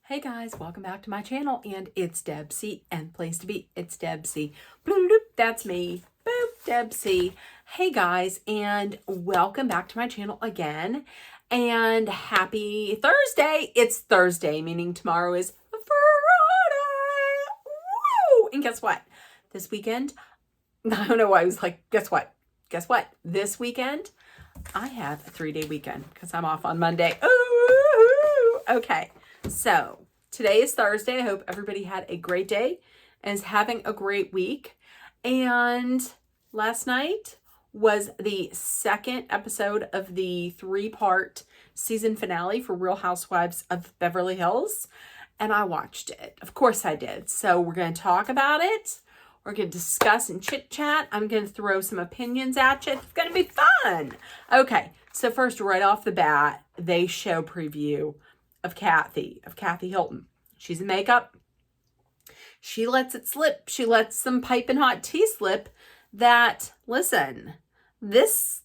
Hey guys, welcome back to my channel, and it's Deb C, and place to be, it's Deb C. Bloop, bloop, that's me. Boop, Deb C. Hey guys, and welcome back to my channel again, and happy Thursday. It's Thursday, meaning tomorrow is Friday. Woo! And guess what? This weekend, I don't know why I was like, guess what? Guess what? This weekend, I have a 3-day weekend because I'm off on Monday. Ooh, okay. So today is Thursday. I hope everybody had a great day and is having a great week. And last night was the second episode of the 3-part season finale for Real Housewives of Beverly Hills. And I watched it. Of course I did. So we're going to talk about it. We're going to discuss and chit chat. I'm going to throw some opinions at you. It's going to be fun. Okay. So first, right off the bat, they show preview of Kathy Hilton. She's in makeup. She lets it slip. She lets some piping hot tea slip that, listen, these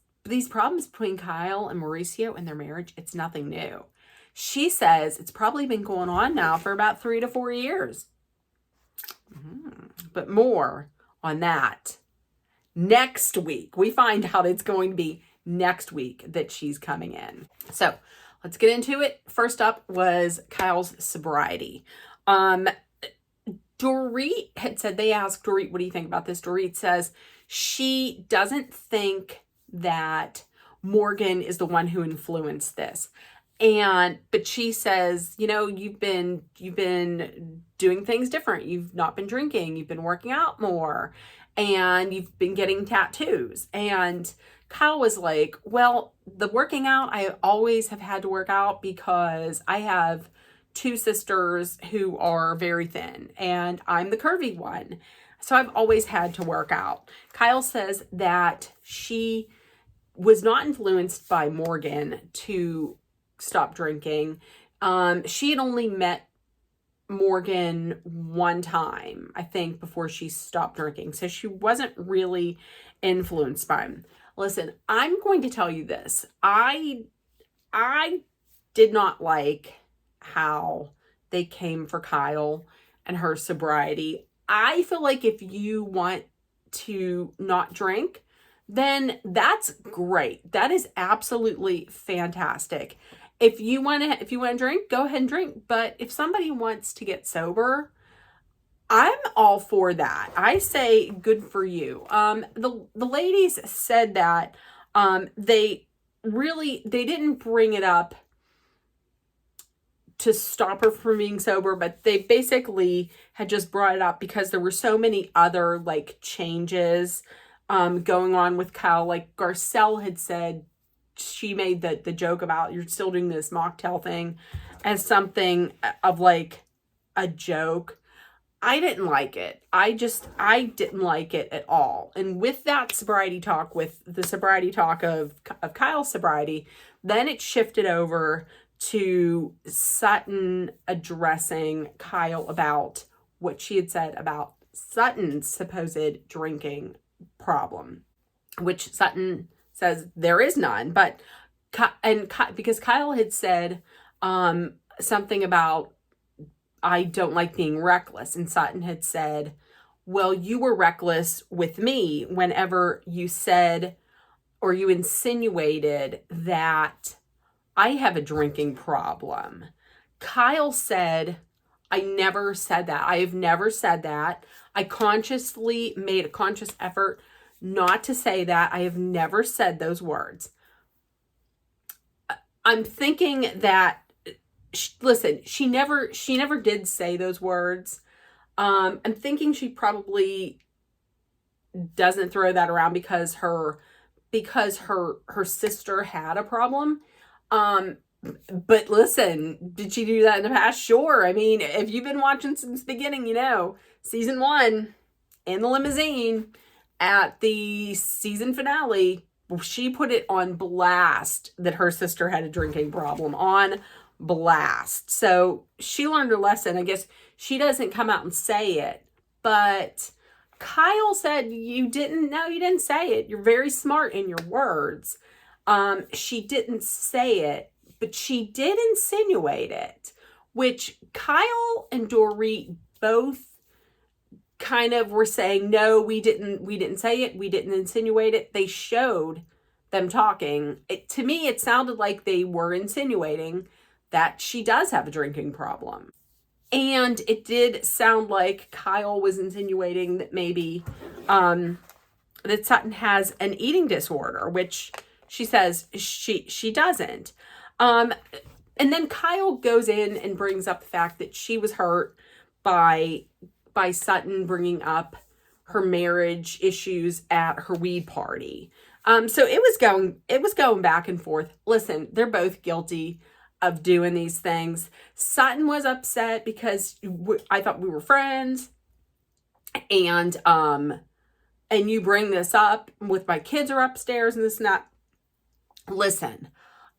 problems between Kyle and Mauricio and their marriage, it's nothing new. She says it's probably been going on now for about 3 to 4 years. But more on that next week. We find out it's going to be next week that she's coming in. So let's get into it. First up was Kyle's sobriety. Dorit had said, they asked Dorit, what do you think about this? Dorit says she doesn't think that Morgan is the one who influenced this. But she says, you know, you've been doing things different. You've not been drinking. You've been working out more, and you've been getting tattoos. And Kyle was like, well, the working out, I always have had to work out because I have 2 sisters who are very thin and I'm the curvy one. So I've always had to work out. Kyle says that she was not influenced by Morgan to stop drinking. She had only met Morgan one time, I think, before she stopped drinking. So she wasn't really influenced by him. Listen, I'm going to tell you this. I did not like how they came for Kyle and her sobriety. I feel like if you want to not drink, then that's great. That is absolutely fantastic. If you want to drink, go ahead and drink. But if somebody wants to get sober, I'm all for that. I say good for you. The ladies said that they didn't bring it up to stop her from being sober, but they basically had just brought it up because there were so many other like changes going on with Kyle. Like Garcelle had said, she made the joke about you're still doing this mocktail thing as something of like a joke. I didn't like it. I didn't like it at all. And with that sobriety talk, with the sobriety talk of Kyle's sobriety, then it shifted over to Sutton addressing Kyle about what she had said about Sutton's supposed drinking problem, which Sutton says there is none. But because Kyle had said something about, I don't like being reckless. And Sutton had said, well, you were reckless with me whenever you said, or you insinuated that I have a drinking problem. Kyle said, I never said that. I have never said that. I consciously made a conscious effort not to say that. I have never said those words. I'm thinking that, listen, she never did say those words. I'm thinking she probably doesn't throw that around because her sister had a problem. But listen, did she do that in the past? Sure. I mean, if you've been watching since the beginning, you know, season 1 in the limousine at the season finale, she put it on blast that her sister had a drinking problem, on blast. So she learned her lesson. I guess she doesn't come out and say it, but Kyle said, you didn't say it. You're very smart in your words. She didn't say it, but she did insinuate it, which Kyle and Dorit both kind of were saying, no, we didn't say it. We didn't insinuate it. They showed them talking. To me, it sounded like they were insinuating that she does have a drinking problem. And it did sound like Kyle was insinuating that maybe that Sutton has an eating disorder, which she says she doesn't. And then Kyle goes in and brings up the fact that she was hurt by Sutton bringing up her marriage issues at her weed party. So it was going back and forth. Listen, they're both guilty of doing these things. Sutton was upset because I thought we were friends, and you bring this up with my kids are upstairs and this and that. Listen,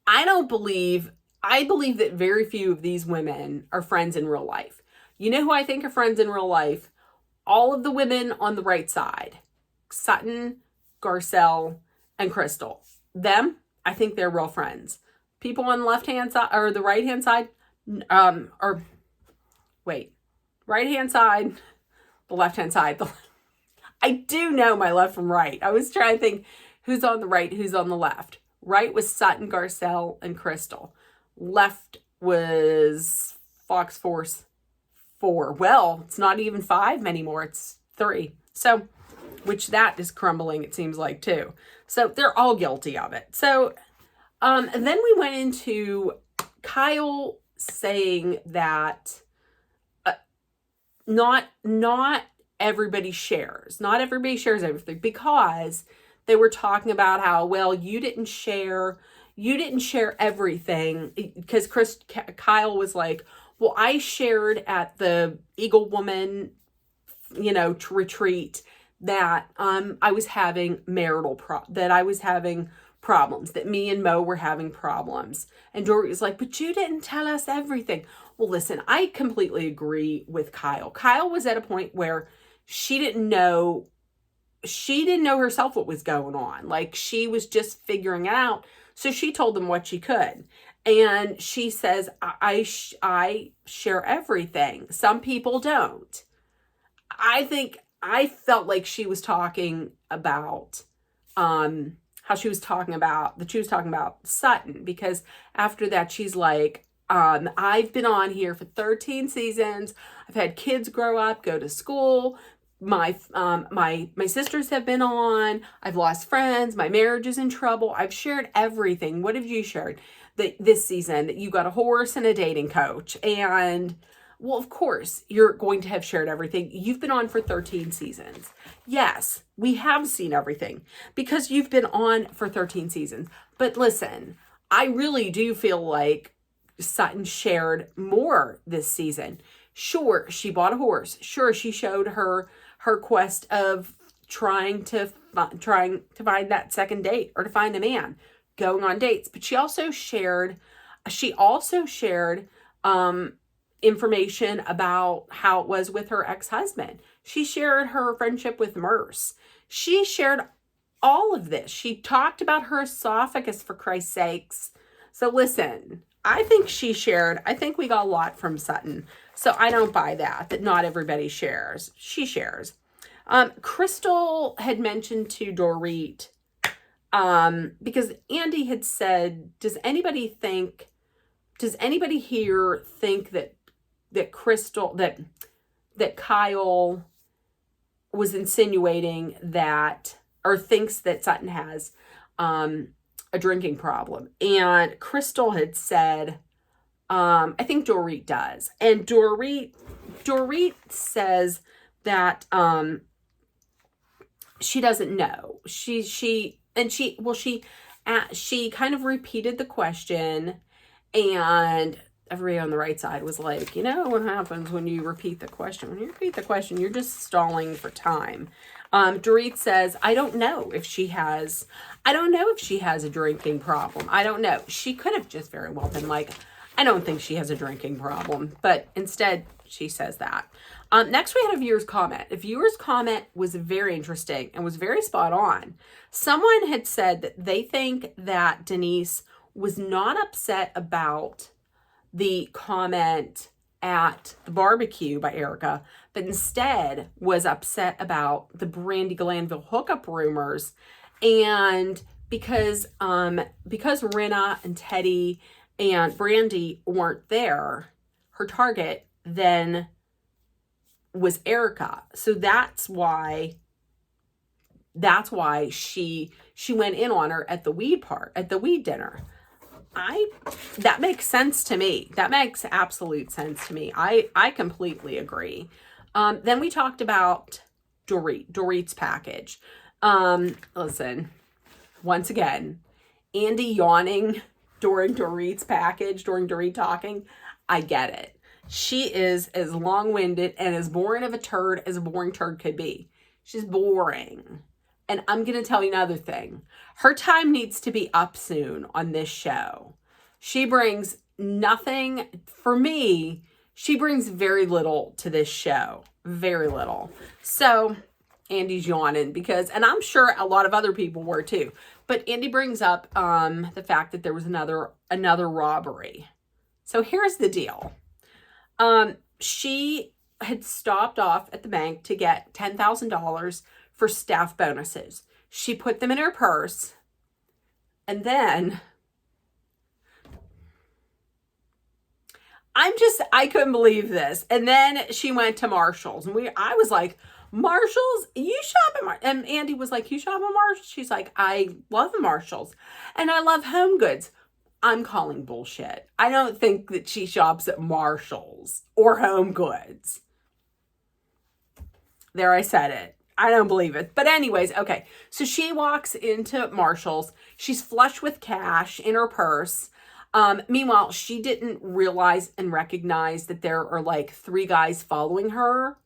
I believe that very few of these women are friends in real life. You know who I think are friends in real life? All of the women on the right side. Sutton, Garcelle, and Crystal. Them, I think they're real friends. People on the left-hand side, or the right-hand side, right-hand side, the left-hand side. I do know my left from right. I was trying to think who's on the right, who's on the left. Right was Sutton, Garcelle, and Crystal. Left was Fox Force 4. Well, it's not even 5 anymore. It's 3. So, which that is crumbling, it seems like, too. So they're all guilty of it. So, and then we went into Kyle saying that not everybody shares. Not everybody shares everything, because they were talking about how, well, you didn't share everything, because Kyle was like, well, I shared at the Eagle Woman, retreat that I was having problems, that me and Mo were having problems. And Dorit was like, but you didn't tell us everything. Well, listen, I completely agree with Kyle. Kyle was at a point where she didn't know herself what was going on. Like, she was just figuring it out. So she told them what she could. And she says, I share everything. Some people don't. I felt like she was talking about, she was talking about Sutton, because after that she's like, I've been on here for 13 seasons. I've had kids grow up, go to school. My sisters have been on. I've lost friends. My marriage is in trouble. I've shared everything. What have you shared this season? That you got a horse and a dating coach. And, well, of course, you're going to have shared everything. You've been on for 13 seasons. Yes, we have seen everything because you've been on for 13 seasons. But listen, I really do feel like Sutton shared more this season. Sure, she bought a horse. Sure, she showed her quest of trying to find that second date, or to find the man, going on dates. But she also shared information about how it was with her ex-husband. She shared her friendship with Merce. She shared all of this. She talked about her esophagus, for Christ's sakes. So listen, I think we got a lot from Sutton. So I don't buy that not everybody shares. She shares. Crystal had mentioned to Dorit, because Andy had said, does anybody here think that Kyle was insinuating that, or thinks that Sutton has a drinking problem? And Crystal had said, I think Dorit does. And Dorit says that she doesn't know. She kind of repeated the question, and everybody on the right side was like, what happens when you repeat the question? When you repeat the question, you're just stalling for time. Dorit says, I don't know if she has a drinking problem. I don't know. She could have just very well been like, I don't think she has a drinking problem. But instead, she says that. Next, we had a viewer's comment. A viewer's comment was very interesting and was very spot on. Someone had said that they think that Denise was not upset about the comment at the barbecue by Erica, but instead was upset about the Brandy Glanville hookup rumors. And because Rinna and Teddy and Brandy weren't there, her target then was Erica. So that's why she went in on her at the weed dinner. That makes sense to me. That makes absolute sense to me. I completely agree. Then we talked about Dorit's package. Listen, once again, Andy yawning during Dorit talking. I get it. She is as long-winded and as boring of a turd as a boring turd could be. She's boring. And I'm going to tell you another thing. Her time needs to be up soon on this show. She brings nothing, for me, she brings very little to this show. Very little. So, Andy's yawning because, and I'm sure a lot of other people were too, but Andy brings up the fact that there was another robbery. So here's the deal. She had stopped off at the bank to get $10,000 for staff bonuses. She put them in her purse, and then I couldn't believe this. And then she went to Marshall's, and I was like, Marshall's? You shop at Marshall's? And Andy was like, you shop at Marshall's? She's like, I love Marshall's, and I love Home Goods. I'm calling bullshit. I don't think that she shops at Marshall's or Home Goods. There, I said it. I don't believe it. But anyways, okay. So she walks into Marshall's. She's flush with cash in her purse. Meanwhile, she didn't realize and recognize that there are like 3 guys following her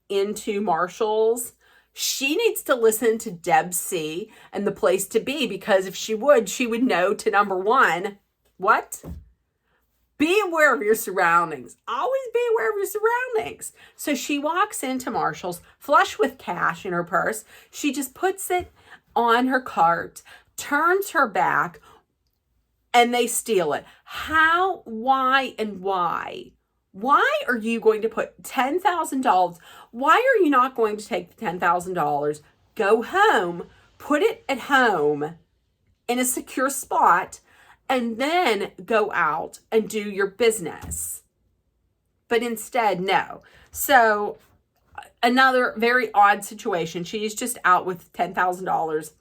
into Marshall's. She needs to listen to Deb C and The Place to Be, because if she would know to number 1, what? Be aware of your surroundings. Always be aware of your surroundings. So she walks into Marshall's, flush with cash in her purse. She just puts it on her cart, turns her back, and they steal it. How, why, and why? Why are you going to put $10,000? Why are you not going to take the $10,000, go home, put it at home in a secure spot, and then go out and do your business? But instead, no. So another very odd situation. She's just out with $10,000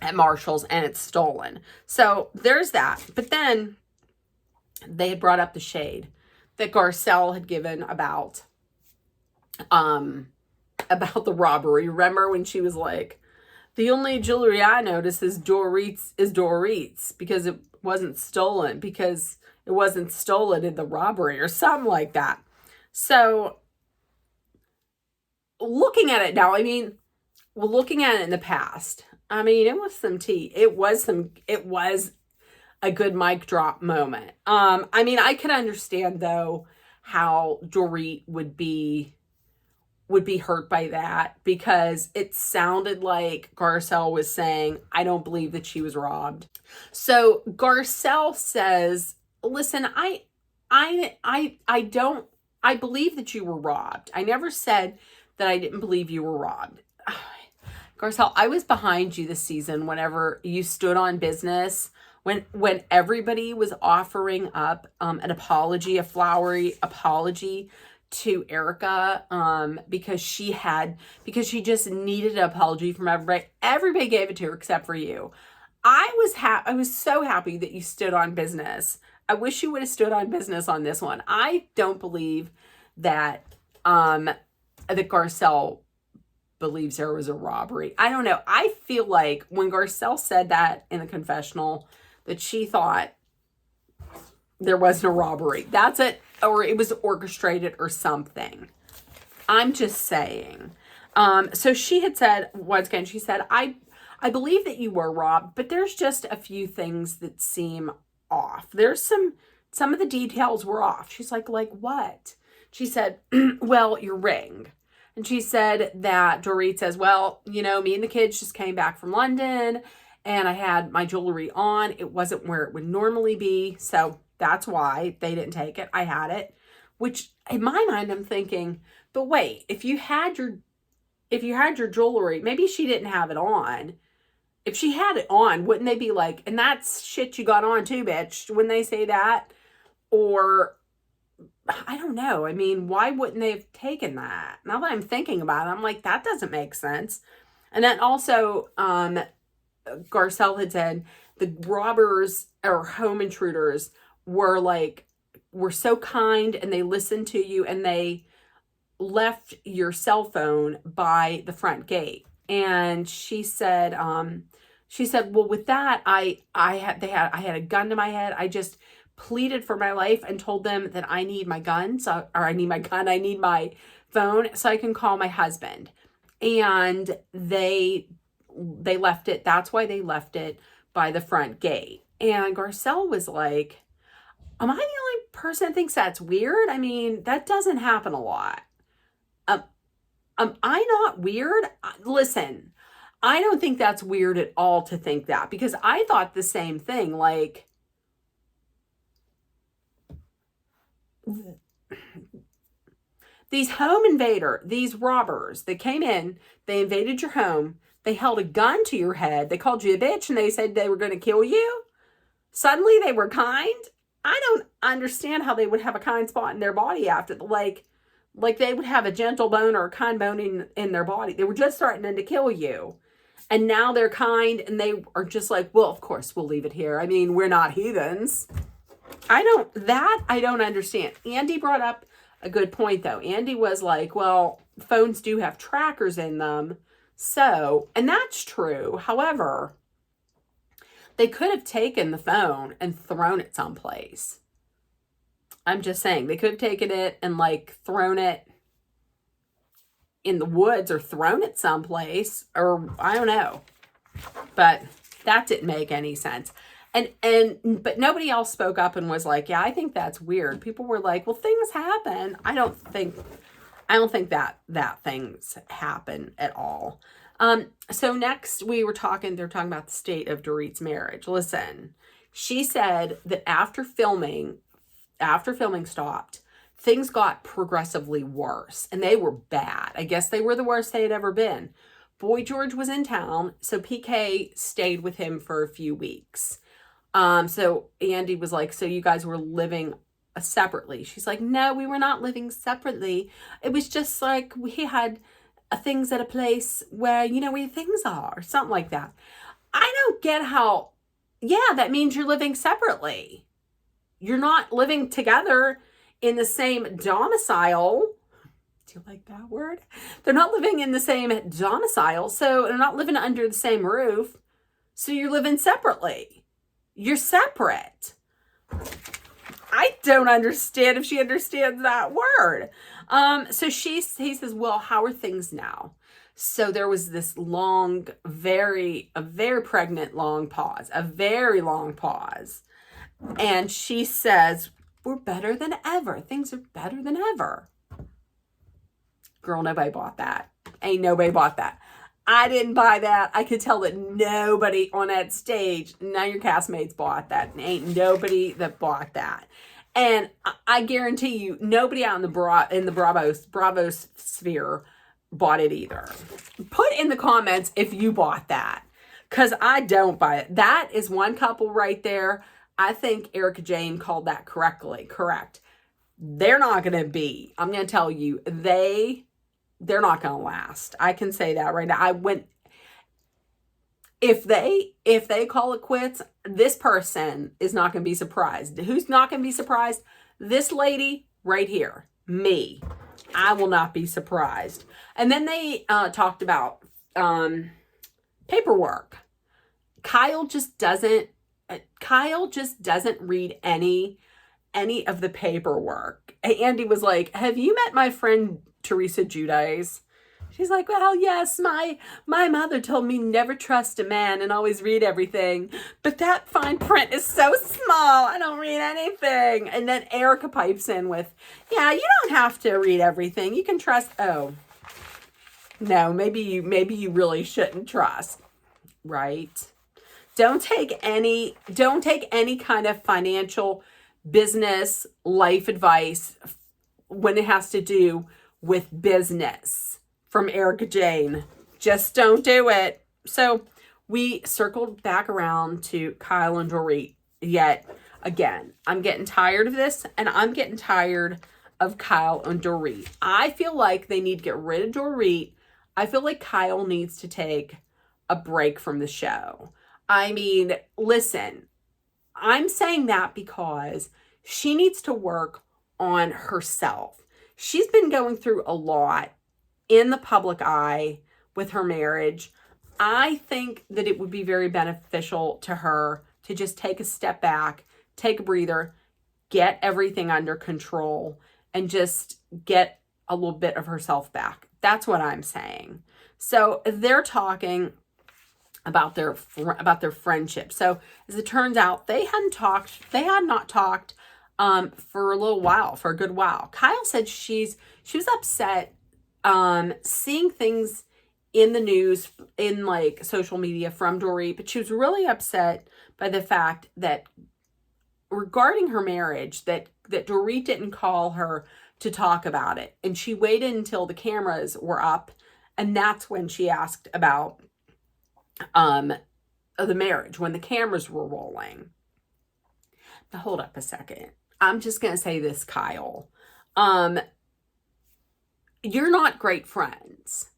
at Marshall's and it's stolen. So there's that. But then they had brought up the shade that Garcelle had given about the robbery. Remember when she was like, the only jewelry I notice is Dorit's because it wasn't stolen in the robbery or something like that. So looking at it now, looking at it in the past, it was some tea. It was a good mic drop moment. I can understand though how Dorit would be hurt by that, because it sounded like Garcelle was saying, I don't believe that she was robbed. So Garcelle says, listen, I believe that you were robbed. I never said that I didn't believe you were robbed. Garcelle, I was behind you this season whenever you stood on business, when everybody was offering up an apology, a flowery apology to Erica, because she just needed an apology from everybody. Everybody gave it to her except for you. I was so happy that you stood on business. I wish you would have stood on business on this one. I don't believe that that Garcelle believes there was a robbery. I don't know. I feel like when Garcelle said that in the confessional, that she thought there wasn't a robbery. That's it. Or it was orchestrated or something. I'm just saying. So she had said, once again, she said, I believe that you were robbed, but there's just a few things that seem off. There's some of the details were off. She's like what? She said, well, your ring. And she said that Dorit says, well, me and the kids just came back from London and I had my jewelry on. It wasn't where it would normally be. So That's why they didn't take it. I had it, which in my mind, I'm thinking, but wait, if you had your jewelry, maybe she didn't have it on. If she had it on, wouldn't they be like, and that's shit you got on too, bitch? Wouldn't they say that? Or I don't know. I mean, why wouldn't they have taken that? Now that I'm thinking about it, I'm like, that doesn't make sense. And then also, Garcelle had said the robbers or home intruders were so kind and they listened to you and they left your cell phone by the front gate. And she said, well, with that, I had a gun to my head. I just pleaded for my life and told them that I need my gun. I need my phone so I can call my husband. And they left it. That's why they left it by the front gate. And Garcelle was like, am I the only person that thinks that's weird? I mean, that doesn't happen a lot. Am I not weird? Listen, I don't think that's weird at all to think that, because I thought the same thing. Like, these these robbers, they came in, they invaded your home, they held a gun to your head, they called you a bitch, and they said they were going to kill you. Suddenly they were kind. I don't understand how they would have a kind spot in their body after, like they would have a gentle bone or a kind bone in their body. They were just threatening to kill you. And now they're kind and they are just like, well, of course we'll leave it here. I mean, we're not heathens. I don't understand. Andy brought up a good point though. Andy was like, well, phones do have trackers in them. So, and that's true. However, they could have taken the phone and thrown it someplace. I'm just saying, they could have taken it and like thrown it in the woods or thrown it someplace, or I don't know. But that didn't make any sense. But nobody else spoke up and was like, yeah, I think that's weird. People were like, well, things happen. I don't think that things happen at all. So next they're talking about the state of Dorit's marriage. Listen, she said that after filming stopped, things got progressively worse and they were bad. I guess they were the worst they had ever been. Boy George was in town, so PK stayed with him for a few weeks. So Andy was like, so you guys were living separately? She's like, no, we were not living separately. It was just like we had things at a place where, where things are, something like that. I don't get how, that means you're living separately. You're not living together in the same domicile. Do you like that word? They're not living in the same domicile, so they're not living under the same roof. So you're living separately. You're separate. I don't understand if she understands that word. So he says, well, how are things now? So there was this long, a very pregnant long pause, a very long pause. And she says, we're better than ever. Things are better than ever. Girl, nobody bought that. Ain't nobody bought that. I didn't buy that. I could tell that nobody on that stage, none of your castmates bought that. Ain't nobody that bought that. And I guarantee you, nobody out in the Bravo sphere bought it either. Put in the comments if you bought that, because I don't buy it. That is one couple right there. I think Erica Jane called that correct. They're not going to be, I'm going to tell you, they're not going to last. I can say that right now. If they call it quits, this person is not going to be surprised. Who's not going to be surprised? This lady right here, me. I will not be surprised. And then they talked about paperwork. Kyle just doesn't read any of the paperwork. Andy was like, have you met my friend Teresa Giudice? She's like, well, yes, my mother told me never trust a man and always read everything. But that fine print is so small. I don't read anything. And then Erica pipes in with, yeah, you don't have to read everything. You can trust. Oh, no, maybe you really shouldn't trust. Right? Don't take any kind of financial business, life advice when it has to do with business from Erica Jane. Just don't do it. So we circled back around to Kyle and Dorit yet again. I'm getting tired of this, and I'm getting tired of Kyle and Dorit. I feel like they need to get rid of Dorit. I feel like Kyle needs to take a break from the show. I mean, listen, I'm saying that because she needs to work on herself. She's been going through a lot in the public eye with her marriage. I think that it would be very beneficial to her to just take a step back, take a breather, get everything under control, and just get a little bit of herself back. That's what I'm saying. So they're talking about their friendship. So as it turns out, they had not talked for a little while, for a good while. Kyle said she was upset seeing things in the news, in like social media from Dorit, but she was really upset by the fact that regarding her marriage, that Dorit didn't call her to talk about it. And she waited until the cameras were up, and that's when she asked about the marriage, when the cameras were rolling. Now hold up a second. I'm just going to say this, Kyle. You're not great friends.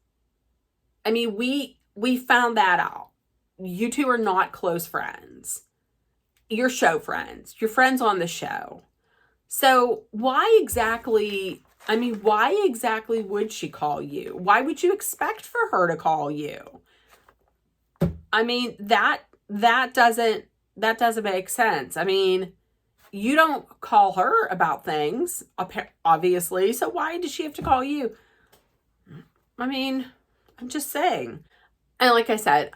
I mean, we found that out. You two are not close friends. You're show friends. You're friends on the show. So why exactly would she call you? Why would you expect for her to call you? I mean, that doesn't make sense. I mean, you don't call her about things, obviously. So why does she have to call you? I mean, I'm just saying. And like I said,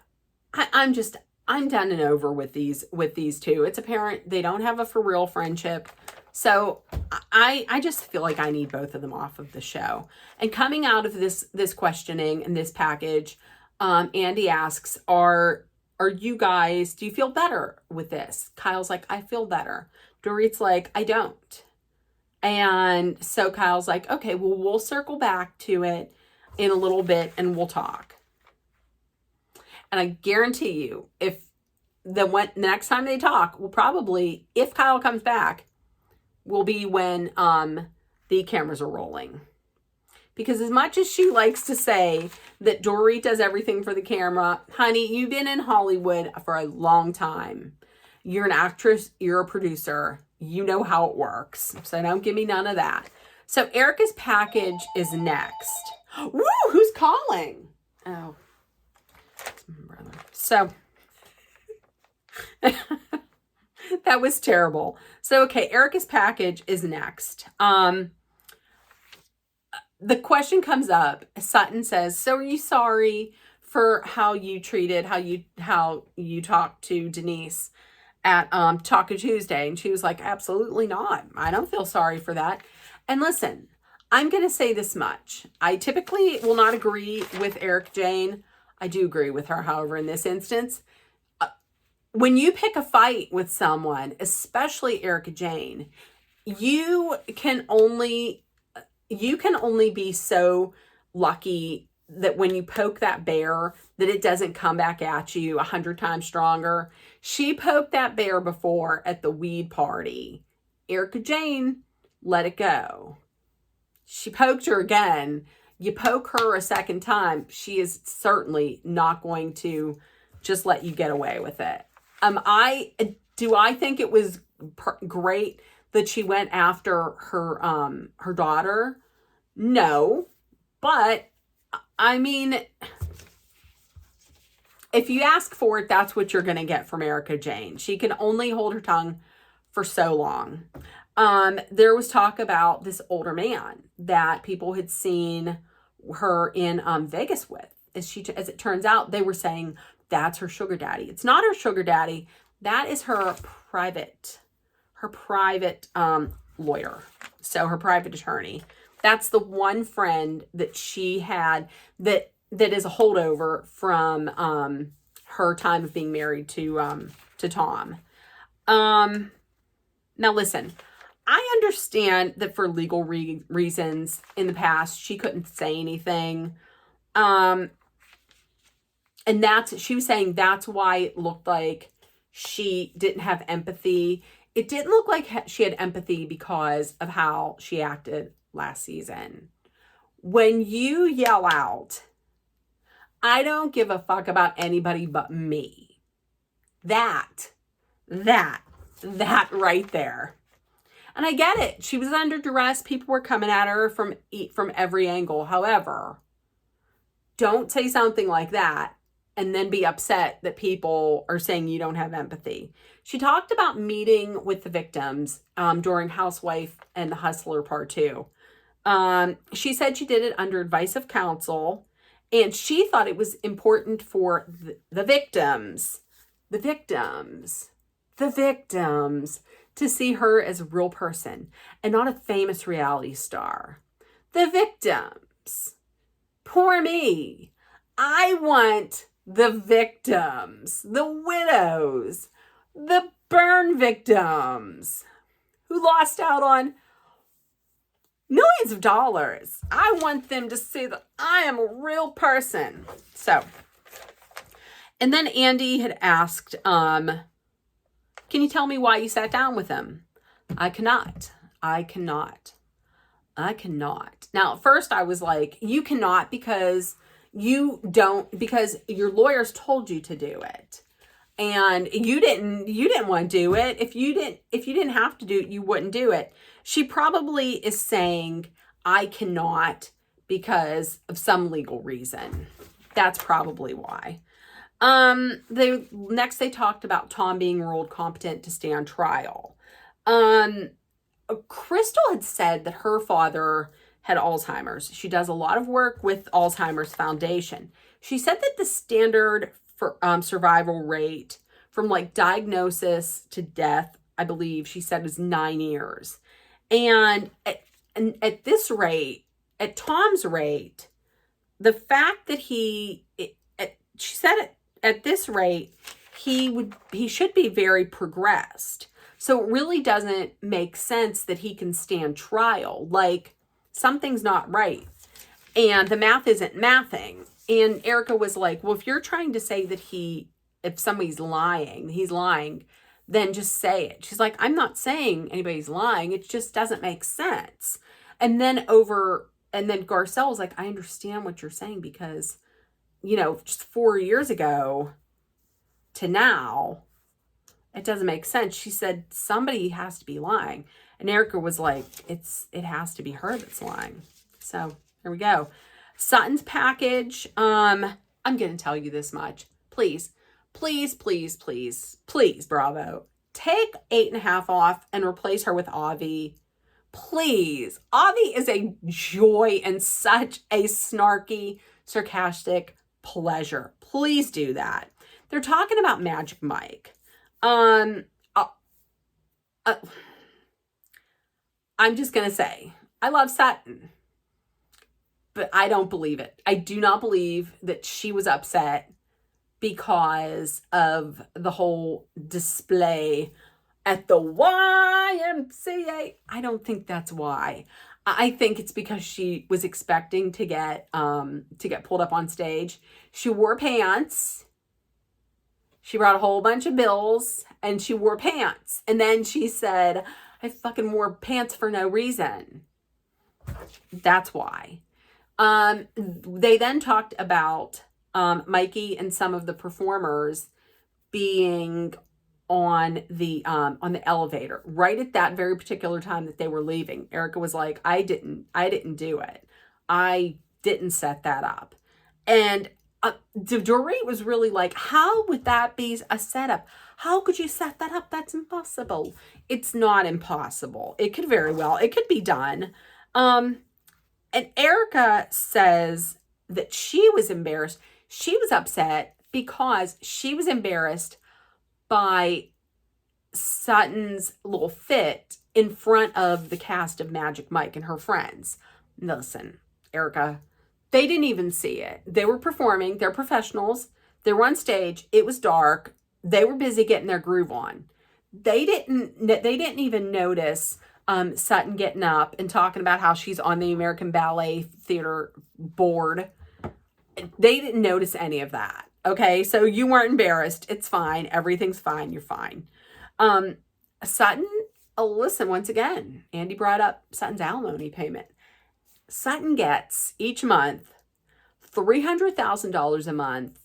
I'm done and over with these two. It's apparent they don't have a for real friendship. So I just feel like I need both of them off of the show. And coming out of this questioning and this package, Andy asks, are you guys, do you feel better with this? Kyle's like, I feel better. Dorit's like, I don't. And so Kyle's like, okay, well, we'll circle back to it in a little bit and we'll talk. And I guarantee you, if the next time they talk, will probably, if Kyle comes back, will be when the cameras are rolling. Because as much as she likes to say that Dorit does everything for the camera, honey, you've been in Hollywood for a long time. You're an actress, you're a producer, you know how it works. So don't give me none of that. So Erica's package is next. Woo, who's calling? Oh, it's my brother. So that was terrible. So, okay, Erica's package is next. The question comes up. Sutton says, so are you sorry for how you talked to Denise at Taco Tuesday? And she was like, absolutely not. I don't feel sorry for that. And listen, I'm going to say this much. I typically will not agree with Eric Jane. I do agree with her, however, in this instance. When you pick a fight with someone, especially Erica Jane, you can only be so lucky that when you poke that bear, that it doesn't come back at you 100 times stronger. She poked that bear before at the weed party. Erica Jane let it go. She poked her again. You poke her a second time, she is certainly not going to just let you get away with it. I think it was great that she went after her daughter? No, but I mean, if you ask for it, that's what you're going to get from Erica Jane. She can only hold her tongue for so long. There was talk about this older man that people had seen her in Vegas with. As it turns out, they were saying that's her sugar daddy. It's not her sugar daddy. That is her private lawyer. So her private attorney. That's the one friend that she had that is a holdover from her time of being married to Tom. Now listen, I understand that for legal reasons in the past, she couldn't say anything. And she was saying that's why it looked like she didn't have empathy. It didn't look like she had empathy because of how she acted last season. When you yell out, I don't give a fuck about anybody but me. That right there. And I get it. She was under duress. People were coming at her from every angle. However, don't say something like that and then be upset that people are saying you don't have empathy. She talked about meeting with the victims during Housewife and the Hustler Part 2. She said she did it under advice of counsel, and she thought it was important for the victims to see her as a real person and not a famous reality star. The victims. Poor me. I want the victims, the widows, the burn victims who lost out on millions of dollars. I want them to see that I am a real person. So, and then Andy had asked, can you tell me why you sat down with him? I cannot. Now, at first I was like, you cannot because because your lawyers told you to do it. And you didn't want to do it. If you didn't have to do it, you wouldn't do it. She probably is saying, I cannot because of some legal reason. That's probably why. They talked about Tom being ruled competent to stand trial. Crystal had said that her father had Alzheimer's. She does a lot of work with Alzheimer's Foundation. She said that the standard for survival rate from like diagnosis to death, I believe she said, was 9 years. And at this rate, at Tom's rate, the fact that she said at this rate, he should be very progressed. So it really doesn't make sense that he can stand trial. Like, something's not right. And the math isn't mathing. And Erica was like, well, if you're trying to say that if somebody's lying, he's lying, then just say it. She's like, I'm not saying anybody's lying. It just doesn't make sense. And then Garcelle was like, I understand what you're saying because, just 4 years ago to now, it doesn't make sense. She said, somebody has to be lying. And Erica was like, it has to be her that's lying. So here we go. Sutton's package. I'm going to tell you this much. Please, Bravo. Take 8.5 off and replace her with Avi. Please. Avi is a joy and such a snarky, sarcastic pleasure. Please do that. They're talking about Magic Mike. I'm just going to say, I love Sutton, but I don't believe it. I do not believe that she was upset because of the whole display at the YMCA. I don't think that's why. I think it's because she was expecting to get pulled up on stage. She wore pants. She brought a whole bunch of bills and she wore pants. And then she said, I fucking wore pants for no reason. That's why. They then talked about Mikey and some of the performers being on the elevator right at that very particular time that they were leaving. Erica was like, I didn't do it. I didn't set that up. And Dorit was really like, how would that be a setup? How could you set that up? That's impossible. It's not impossible. It could be done. And Erica says that she was embarrassed. She was upset because she was embarrassed by Sutton's little fit in front of the cast of Magic Mike and her friends. Listen, Erica, they didn't even see it. They were performing. They're professionals. They were on stage. It was dark. They were busy getting their groove on. they didn't even notice Sutton getting up and talking about how she's on the American Ballet Theater board. They didn't notice any of that. Okay, so you weren't embarrassed. It's fine. Everything's fine. You're fine. Sutton, listen, once again, Andy brought up Sutton's alimony payment. Sutton gets each month $300,000 a month.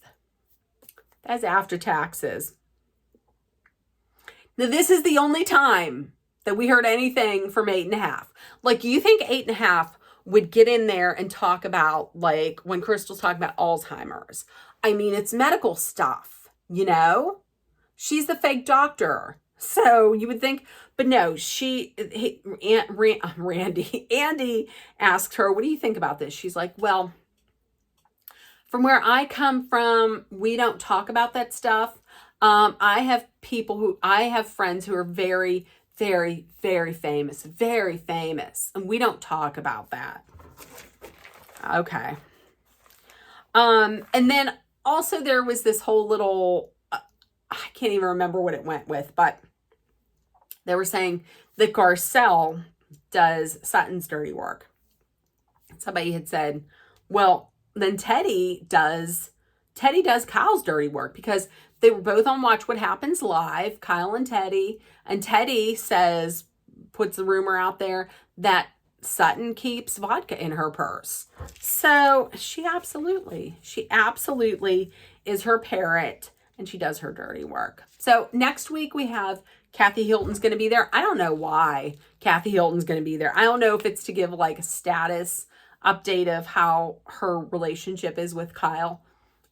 That's after taxes. Now, this is the only time that we heard anything from 8.5. Like, you think 8.5 would get in there and talk about, like, when Crystal's talking about Alzheimer's. I mean, it's medical stuff, you know? She's the fake doctor. So you would think, but no, Andy asked her, what do you think about this? She's like, well, from where I come from, we don't talk about that stuff. I have friends who are very, very, very famous, and we don't talk about that. Okay. And then also there was this whole little, I can't even remember what it went with, but they were saying that Garcelle does Sutton's dirty work. Somebody had said, well, then Teddy does Kyle's dirty work, because they were both on Watch What Happens Live, Kyle and Teddy puts the rumor out there that Sutton keeps vodka in her purse. So she absolutely is her parrot, and she does her dirty work. So next week we have Kathy Hilton's going to be there. I don't know why Kathy Hilton's going to be there. I don't know if it's to give like a status update of how her relationship is with Kyle.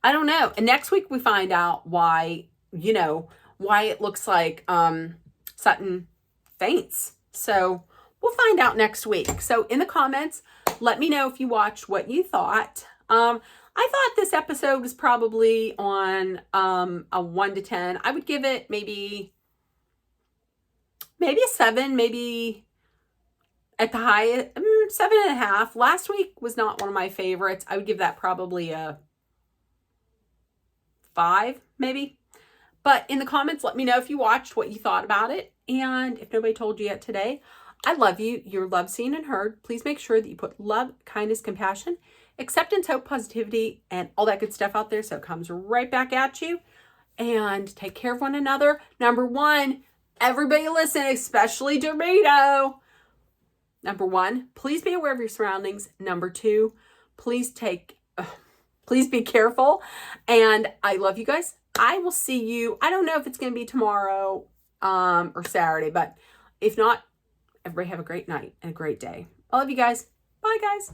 I don't know. And next week we find out why it looks like Sutton faints. So we'll find out next week. So in the comments, let me know if you watched, what you thought. I thought this episode was probably on a 1 to 10. I would give it maybe a 7, maybe at the highest 7.5. Last week was not one of my favorites. I would give that probably a 5, maybe. But in the comments, let me know if you watched, what you thought about it. And if nobody told you yet today, I love you. You're loved, seen, and heard. Please make sure that you put love, kindness, compassion, acceptance, hope, positivity, and all that good stuff out there so it comes right back at you. And take care of one another. Number 1, everybody listen, especially Dorito. Number 1, please be aware of your surroundings. Number 2, please be careful. And I love you guys. I will see you. I don't know if it's going to be tomorrow or Saturday, but if not, everybody have a great night and a great day. I love you guys. Bye, guys.